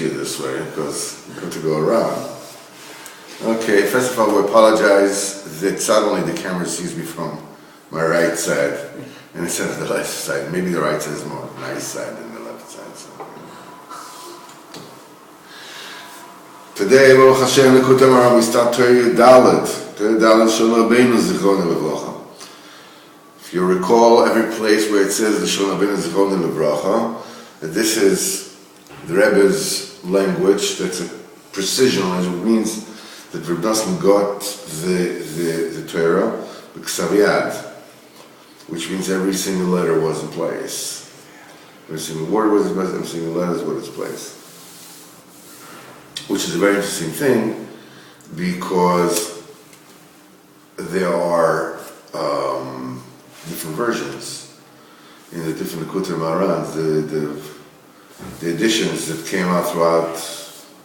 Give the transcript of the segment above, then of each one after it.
easier this way because I'm going to go around. Okay, first of all, we apologize that suddenly the camera sees me from my right side and instead of the left side. Maybe the right side is more nice side than the left side. So. Today, Baruch Hashem, Likutei Moharan, we start Torah Dalet Shel Rabbeinu Zichrono Livracha. If you recall, every place where it says the Shel Rabbeinu Zichrono Livracha, that this is the Rebbe's language. That's a precision language. It means that Reb Nosson got the Torah b'ksav yad, which means every single letter was in place. Every single word was in place, every single letter was in its place. Which is a very interesting thing because there are different versions in the different Likutei Moharan, the editions that came out throughout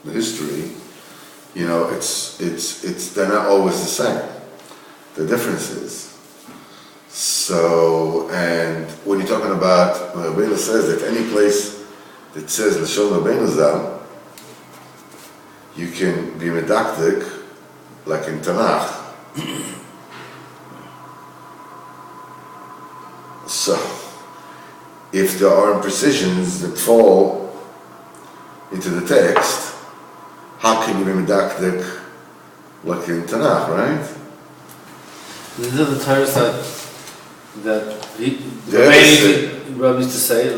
the history. You know, they're not always the same. The differences. So, and when you're talking about, when Rabbeinu says that any place that says Lashon Rabbeinu Zal, you can be medactic, like in Tanakh. So, if there are imprecisions that fall into the text, how can you be medactic like in Tanakh, right? These are the terms that Rabbi used to say.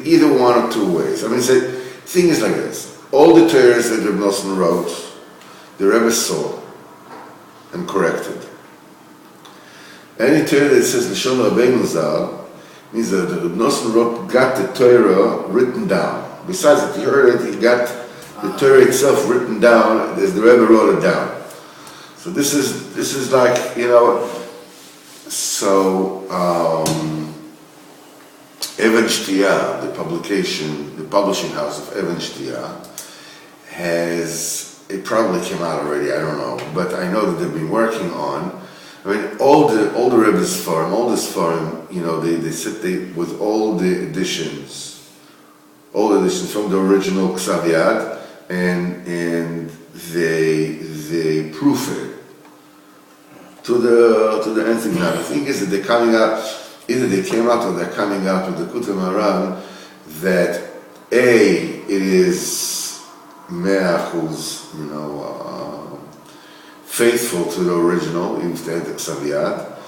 Either one or two ways. I mean, the thing is like this. All the Torahs that Reb Nosson wrote, the Rebbe saw and corrected. Any Torah that says Lashon Rabbeinu Zal means that Reb Nosson got the Torah written down. Besides that, he heard it, he got the Torah itself written down as the Rebbe wrote it down. So this is like, you know, so Even Shtia, the publishing house of Even Shtia, it probably came out already, I don't know, but I know that they've been working on, I mean, all the Rebbe's Forum, all this Forum, you know, they sit with all the editions from the original Ksav Yad, and they proof it to the nth degree. The thing is that they're coming out, either they came out or they're coming out with the Likutei Moharan that it is 100%, you know, faithful to the original, even if they had the Ksav Yad,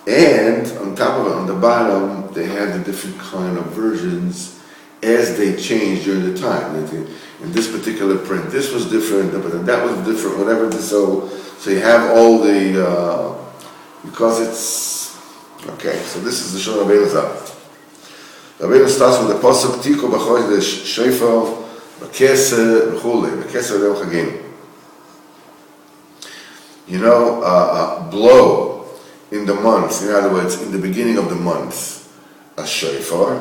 and on top of it, on the bottom, they had the different kind of versions as they changed during the time. In this particular print, this was different, but that was different, whatever. So you have all the, because it's, okay, so this is the Shon Rabbeinu Zal. Rabbeinu starts with the Pasuk, Tiko b'chodesh the Shofar, b'keser v'chulei, b'keser le'yom chagenu. You know, blow in the months, in other words, in the beginning of the month, a shofar,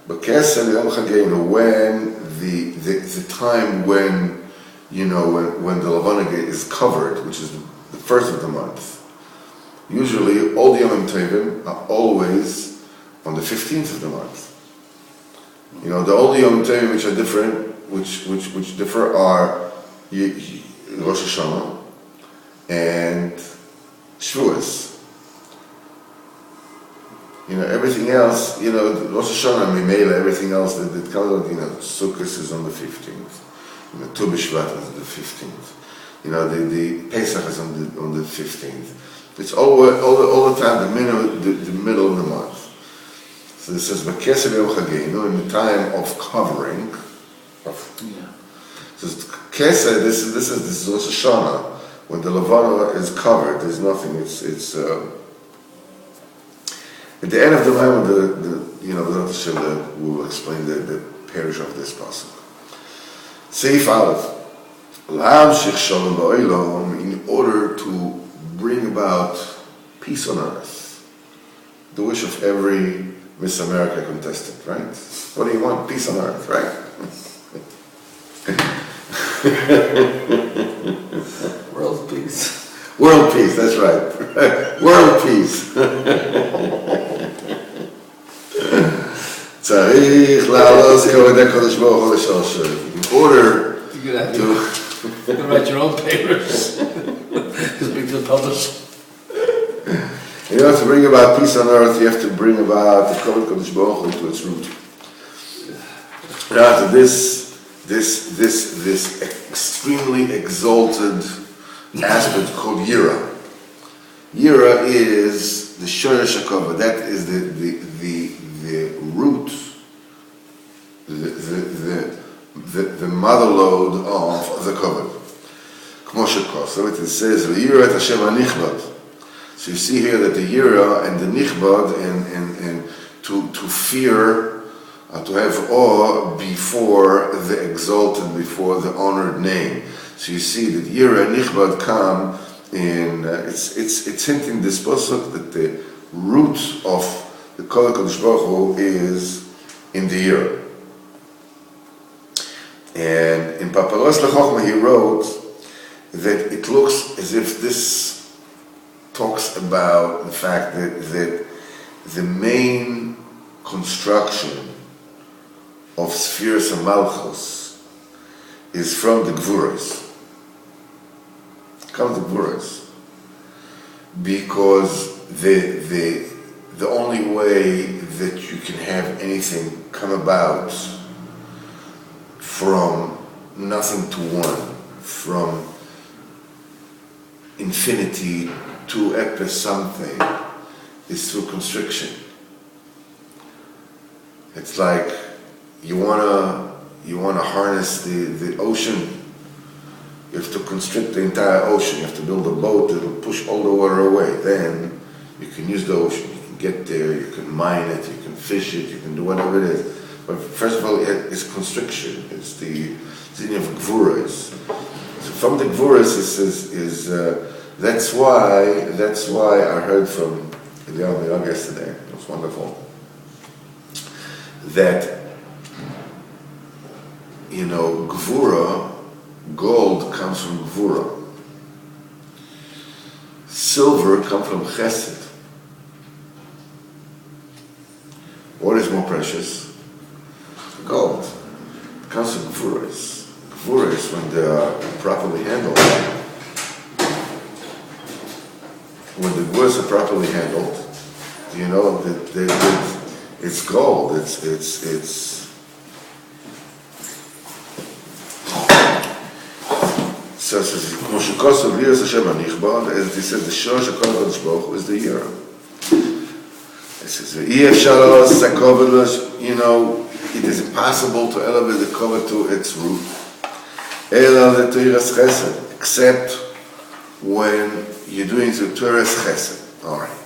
b'keser le'yom chagenu, when the time when, you know, when the Levana is covered, which is the first of the month. Usually, all the Yom Tovim are always on the 15th of the month. You know, the only Yom Tovim which are different, which differ are Rosh Hashanah and Shavuos. You know, everything else, you know, Rosh Hashanah, Mimela, everything else that comes out, you know, Sukkot is on the 15th. You know, Tu B'Shvat is on the 15th. You know, the Pesach is on the 15th. It's all the time, the middle of the month. So this says, B'Keser Yom Chagenu, in the time of covering. So Keser, this is Rosh Hashanah, when the Levana is covered. There's nothing. It's at the end of the line, we will explain the parish of this pasuk. Seif Aleph, L'hamshich shalom ba'olam, in order to bring about peace on earth. The wish of every Miss America contestant, right? What do you want? Peace on earth, right? World peace. World peace, that's right. World peace. Tzarich la'alos go with Kodesh Baruch Hu l'shalosh. In order You're gonna to... you can write your own papers. Because we can publish. In order to bring about peace on earth, you have to bring about the Kodesh Baruch Hu to its root. Now, to this extremely exalted aspect called Yira. Yira is the Shoresh HaKavod. That is the root, the mother lode of the Kavod. So it says, Yira et Hashem HaNichbad. So you see here that the Yira and the Nichbad and to fear, to have awe before the exalted, before the honored name. So you see that Yira and Nichbad come in, it's hinting this pasuk that the root of the Kol HaKadosh Baruch Hu is in the Yira. And in Paparos LeChochma he wrote that it looks as if this talks about the fact that the main construction of Spheres and Malchus is from the Gvuras. It comes the Gvuras. Because the only way that you can have anything come about from nothing to one, from infinity to epis something, is through constriction. It's like you wanna harness the ocean. You have to constrict the entire ocean. You have to build a boat that will push all the water away. Then you can use the ocean. You can get there. You can mine it. You can fish it. You can do whatever it is. But first of all, it's constriction. It's the thing of Gvuras. So from the Gvuras is that's why I heard from Eliyahu yesterday. It was wonderful. That, Gvura, gold comes from Gvura. Silver comes from Chesed. What is more precious? Gold. It comes from Gvuras. Gvuras, when they are properly handled, that it's gold. It's so it says, as it said, the Shoresh HaKadosh Baruch Hu is the Yira. It says, it is impossible to elevate the Kavod to its root, except when you're doing the Torah's Chesed. All right.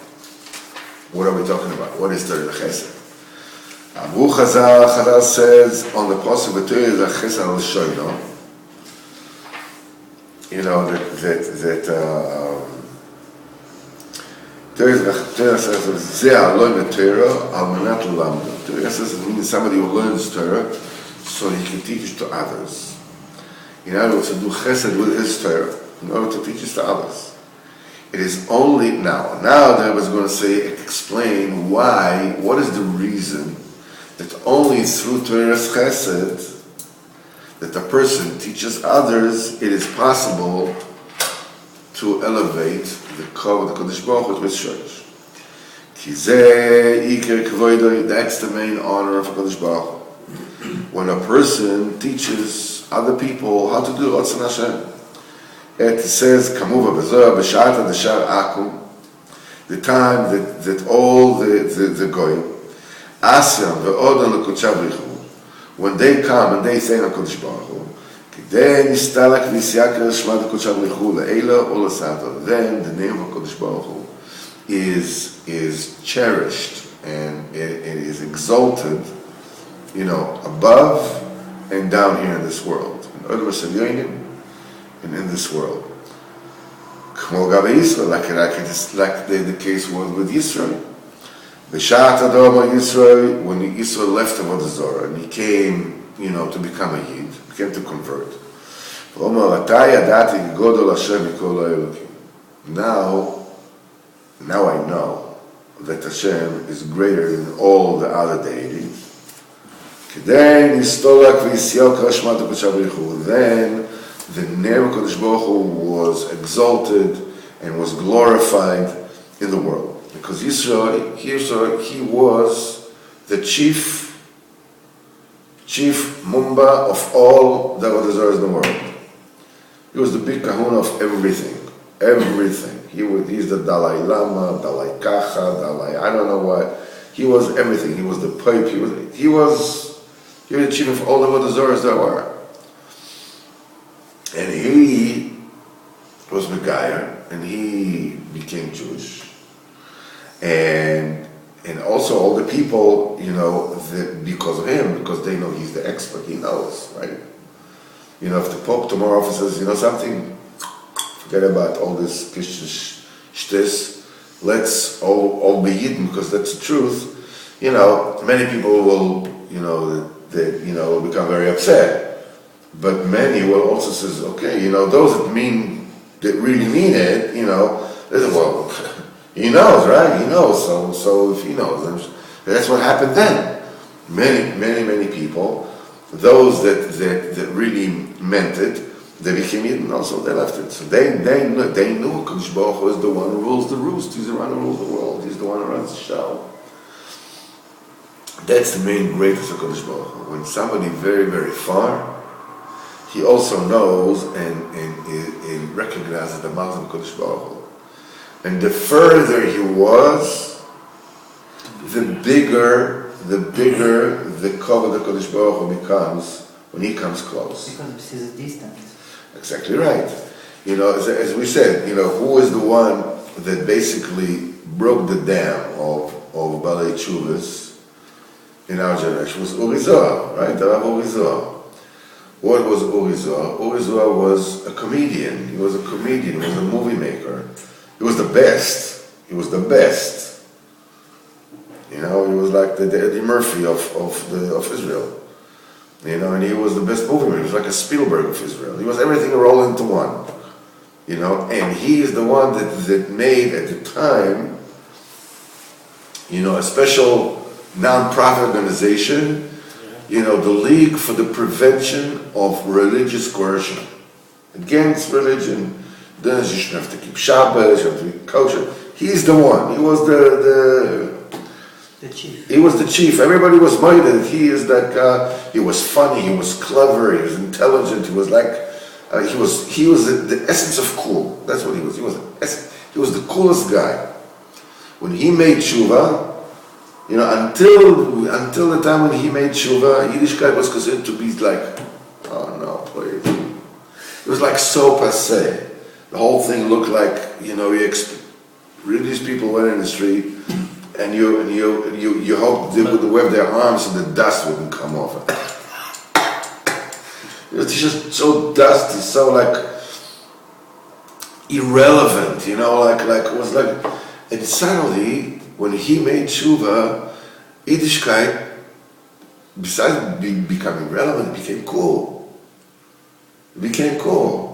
What are we talking about? What is Torah Chesed? Abu Chazal says on the pasuk of Torah Chesed al Shoino, Torah says Ze aloi Torah al manat l'lamdo. Torah says it means somebody who learns Torah so he can teach it to others. In other words, to do Chesed with his Torah in order to teach it to others. It is only now that I was going to explain what is the reason that only through Torah's Chesed that a person teaches others, it is possible to elevate the Kavod of the Kodesh Baruch Hu to its Shoresh. That's the main honor of Kodesh Baruch Hu. When a person teaches other people how to do Ratzon Hashem. It says, Kamuva Bezoar, B'sha'at Adashar Akum, the time that all the Goyim, Asyam ve'odon l'Kodesh Baruch Hu, when they come and they say to Kodesh Baruch Hu, K'dei nistalak v'yisyaker shma Kodesh Baruch Hu le'ela o l'sato, then the name of Kodesh Baruch Hu is cherished and it is exalted, above and down here in this world. And in this world. Like the case was with Yisrael. B'sha'at adom Yisrael, when Yisrael left Avodah Zarah and he came, to become a Yid, became to convert. Now I know that Hashem is greater than all the other deities. Then the name of Kodesh Baruch Hu was exalted and was glorified in the world. Because Yisrael, he was the chief Mumba of all the Avodah in the world. He was the big kahuna of everything. He's the Dalai Lama, Dalai Kacha, Dalai I don't know what. He was everything. He was the Pope. He was the chief of all the Avodah there were. And he was Megayer, and he became Jewish. And also all the people, because of him, because they know he's the expert, he knows, right? If the Pope tomorrow says, something, forget about all this shtis, let's all be Yidden, because that's the truth. Many people will, will become very upset. But many will also says, okay, those that really mean it, they say, well, he knows, right? He knows. So if he knows, that's what happened then. Many people, those that really meant it, they became Yidden also, they left it. So they knew Kodesh Baruch Hu is the one who rules the roost. He's the one who rules the world. He's the one who runs the show. That's the main greatness of Kodesh Baruch Hu. When somebody very, very far, he also knows and recognizes the mountain of Kodesh Baruch Hu. And the further he was, the bigger the cover of Kodesh Baruch Hu becomes when he comes close. Because of his distance. Exactly right. As we said, who is the one that basically broke the dam of Balei Tshuvas in our generation? Was Uri Zohar, right? The Rav Uri Zohar. What was Uri Zohar? Uri Zohar was a comedian. He was a movie maker. He was the best. He was like the Eddie Murphy of Israel. And he was the best movie maker. He was like a Spielberg of Israel. He was everything rolled into one. And he is the one that made at the time, a special non-profit organization, the League for the Prevention of Religious Coercion. Against religion. Then you should have to keep Shabbos, you have to be kosher. He's the one. He was the chief. He was the chief. Everybody was minded. He is that guy. He was funny. He was clever. He was intelligent. He was like, he was the essence of cool. That's what he was. He was the coolest guy. When he made tshuva, until the time when he made tshuva, Yiddishkeit was considered to be like, oh no, please. It was like so passé. The whole thing looked like, religious people went in the street, and you hope they would wave their arms so the dust wouldn't come off. It was just so dusty, so like irrelevant, it was like, and suddenly when he made tshuva, Yiddishkeit, besides becoming relevant, it became cool. It became cool.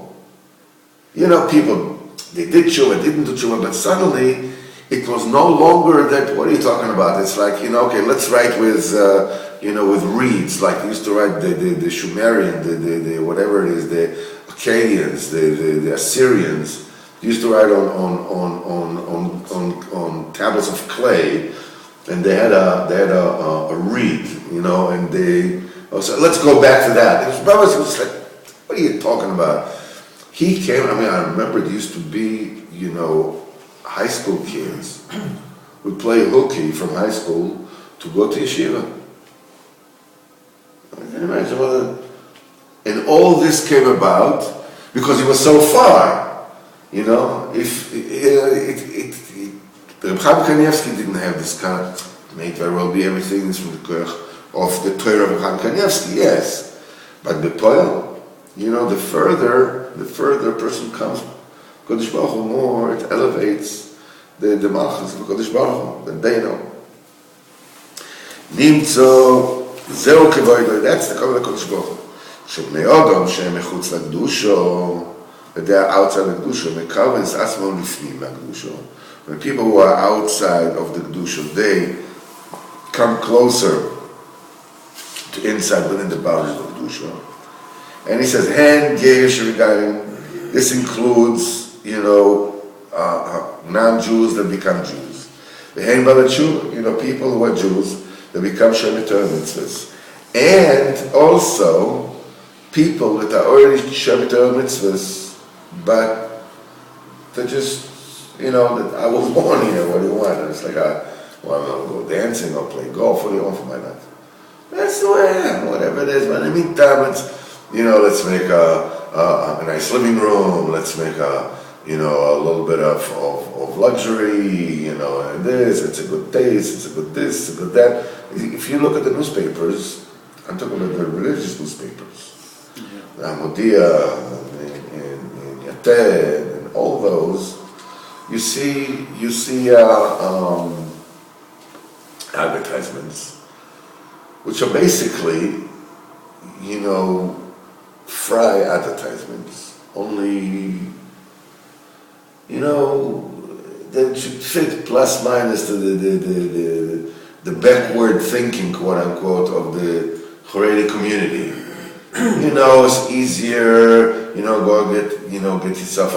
People, they did tshuva, didn't do tshuva, but suddenly it was no longer that, what are you talking about? It's like, okay, let's write with, with reeds, like they used to write the Sumerian, the whatever it is, the Akkadians, the Assyrians, they used to write on tablets of clay, and they had a reed, and they, so let's go back to that. It was like, what are you talking about? He came, I remember it used to be, high school kids would play hooky from high school to go to yeshiva. I can imagine and all this came about because he was so far. If Reb Chaim Kanievsky didn't have this kind of, may very well be everything from the Koch of the Torah of Reb Chaim Kanievsky, yes. But the Poel, the further a person comes, Kodesh Baruch Hu more, it elevates the Malchus of Kodesh Baruch Hu, that they know. Nimtzo, Zeu Kevoidoi, that's the covenant of Kodesh Baruch Hu. שבני אדם שהם מחוץ לקדושו, they are outside the Kedusha, Mekavens Asmo Lifnim Kedusha. When people who are outside of the Kedusha, they come closer to inside within the boundaries of Kedusha. And he says, Hen Geish Regalim. This includes, non-Jews that become Jews. The Hen Balachu, people who are Jews that become Shemitah mitzvahs. And also people that are already Shemitah mitzvahs, but they're just, that I was born here, what do you want? And it's like, I'm going to go dancing or play golf, what do you want for my life? That's the way I am, whatever it is. But in the meantime, let's make a nice living room, let's make a little bit of luxury, and this, it's a good taste, it's a good this, it's a good that. If you look at the newspapers, I'm talking about the religious newspapers, Modia and Yated and all those, you see advertisements, which are basically, fry advertisements, only, that should fit plus minus to the backward thinking, quote unquote, of the Haredi community. It's easier, go get yourself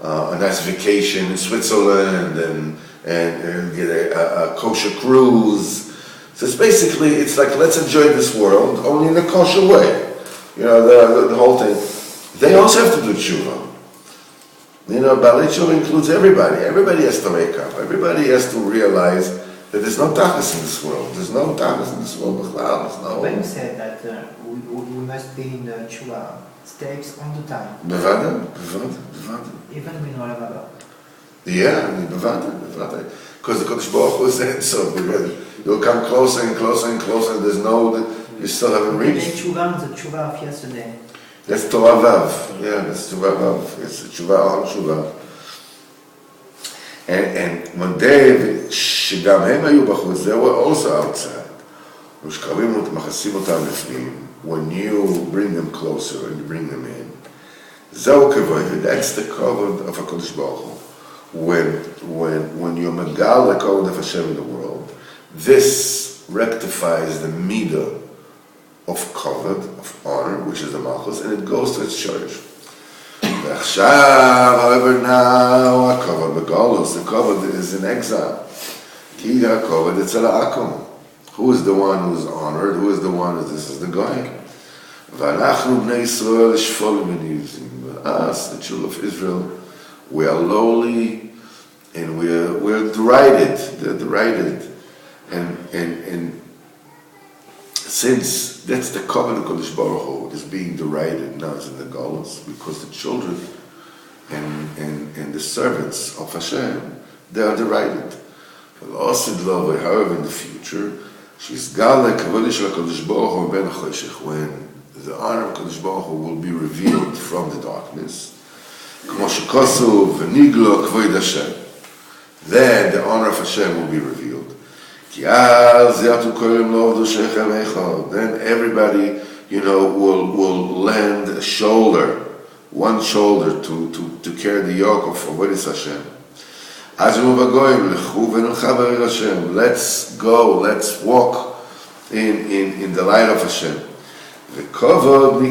a nice vacation in Switzerland and get a kosher cruise. So it's like, let's enjoy this world, only in a kosher way. The whole thing. They also have to do tshuva. Balei tshuva includes everybody. Everybody has to wake up. Everybody has to realize that there's no tachas in this world. There's no tachas in this world. When you said that we must be in the tshuva steps all the time. Bevada. Even when we're not. Yeah, bevada. Because the Kodesh Baruch Hu said so. You'll come closer and closer and closer. There's you still haven't reached. The tshuva of yesterday. That's Torah Vav. Yeah, that's Torah Vav. It's Tshuva on Tshuva. And when שגם הם היו בחוץ, they were also outside. מכסים אותם לפנים. When you bring them closer and you bring them in, זהו כבוד, that's the kavod of HaKadosh Baruch Hu. When you're megal the kavod of Hashem in the world, this rectifies the midah of kavod, of honor, which is the malchus, and it goes to its church. However, now kavod begalus, the kavod is in exile. Ki kavod etzela akum. Who is the one who is honored? Who is the one who this is the guy? V'anachnu bnei Yisrael shfolim v'nivzim. Us, the children of Israel, we are lowly and we're derided. They're derided, and since that's the covenant of Kodesh Baruch Hu is being derided now is in the galus, because the children and the servants of Hashem, they are derided. However, in the future, when the honor of Kodesh Baruch Hu will be revealed from the darkness, then the honor of Hashem will be revealed. Then everybody, will lend a shoulder, one shoulder to carry the yoke of what is Hashem. Let's go, let's walk in the light of Hashem. The kavod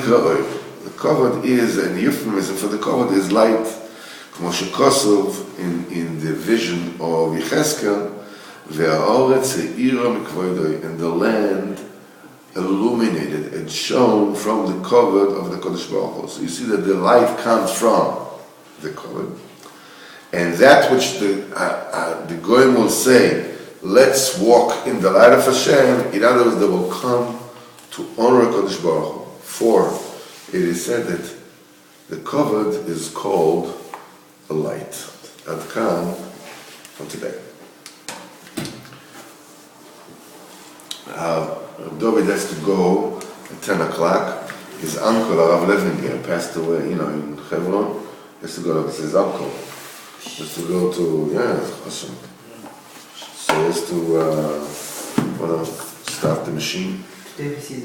is an euphemism for the kavod is light. In the vision of Yecheskel, and the land illuminated and shone from the kavod of the Kodesh Baruch Hu. So you see that the light comes from the kavod. And that which the Goyim will say, let's walk in the light of Hashem, in other words, they will come to honor Kodesh Baruch Hu. For it is said that the kavod is called a light. Adkan for today. David has to go at 10 o'clock. His uncle, Rav Levninger, passed away, in Hebron. He has to go with his uncle. He has to go to, awesome. So he has to start the machine. Today this is